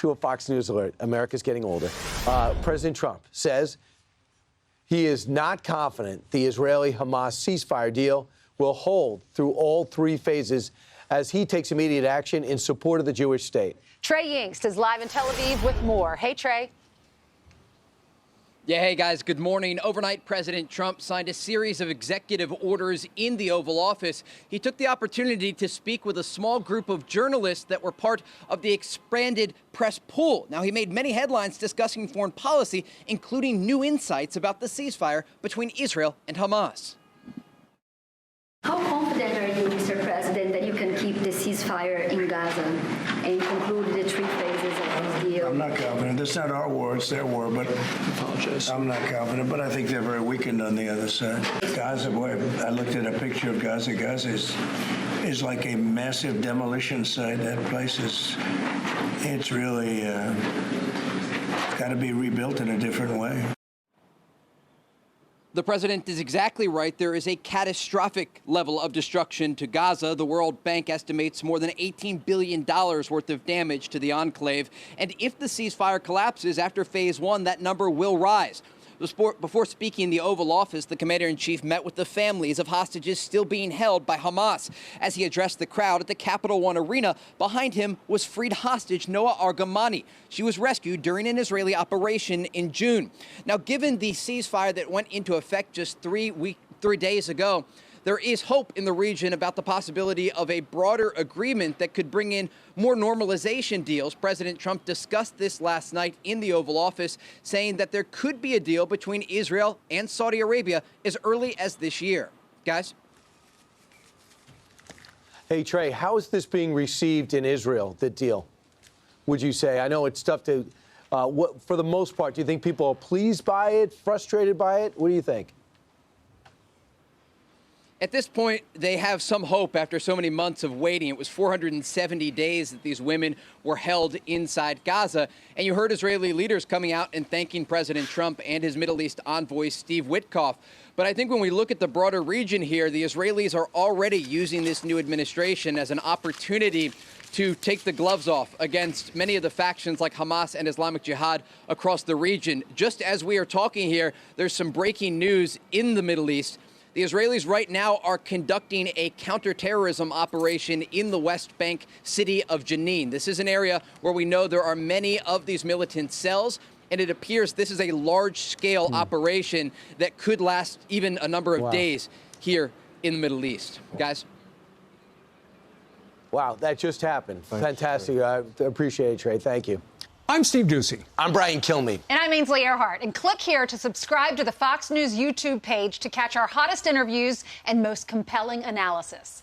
to a Fox News alert. America's getting older. President Trump says he is not confident the Israeli-Hamas ceasefire deal will hold through all three phases as he takes immediate action in support of the Jewish state. Trey Yingst is live in Tel Aviv with more. Hey, Trey. Yeah, hey guys, good morning. Overnight, President Trump signed a series of executive orders in the Oval Office. He took the opportunity to speak with a small group of journalists that were part of the expanded press pool. Now, he made many headlines discussing foreign policy, including new insights about the ceasefire between Israel and Hamas. How confident are you, Mr. President, that you can keep the ceasefire in Gaza and conclude the three phases of this deal? I'm not confident. That's not our war, it's their war, but I'm not confident. But I think they're very weakened on the other side. Gaza, boy, I looked at a picture of Gaza. Gaza is like a massive demolition site. That place it's really got to be rebuilt in a different way. The president is exactly right. There is a catastrophic level of destruction to Gaza. The World Bank estimates more than $18 billion worth of damage to the enclave. And if the ceasefire collapses after phase one, that number will rise. Before speaking in the Oval Office, the commander-in-chief met with the families of hostages still being held by Hamas. As he addressed the crowd at the Capital One Arena, behind him was freed hostage Noah Argamani. She was rescued during an Israeli operation in June. Now, given the ceasefire that went into effect just 3 days ago, there is hope in the region about the possibility of a broader agreement that could bring in more normalization deals. President Trump discussed this last night in the Oval Office, saying that there could be a deal between Israel and Saudi Arabia as early as this year. Guys? Hey, Trey, how is this being received in Israel, the deal, would you say? I know it's tough to, for the most part, do you think people are pleased by it, frustrated by it? What do you think? At this point, they have some hope after so many months of waiting. It was 470 days that these women were held inside Gaza. And you heard Israeli leaders coming out and thanking President Trump and his Middle East envoy, Steve Witkoff. But I think when we look at the broader region here, the Israelis are already using this new administration as an opportunity to take the gloves off against many of the factions like Hamas and Islamic Jihad across the region. Just as we are talking here, there's some breaking news in the Middle East. The Israelis right now are conducting a counterterrorism operation in the West Bank city of Jenin. This is an area where we know there are many of these militant cells, and it appears this is a large-scale operation that could last even a number of days here in the Middle East. Guys? Wow, that just happened. Fantastic. I appreciate it, Trey. Thank you. I'm Steve Doocy. I'm Brian Kilmeade. And I'm Ainsley Earhart. And click here to subscribe to the Fox News YouTube page to catch our hottest interviews and most compelling analysis.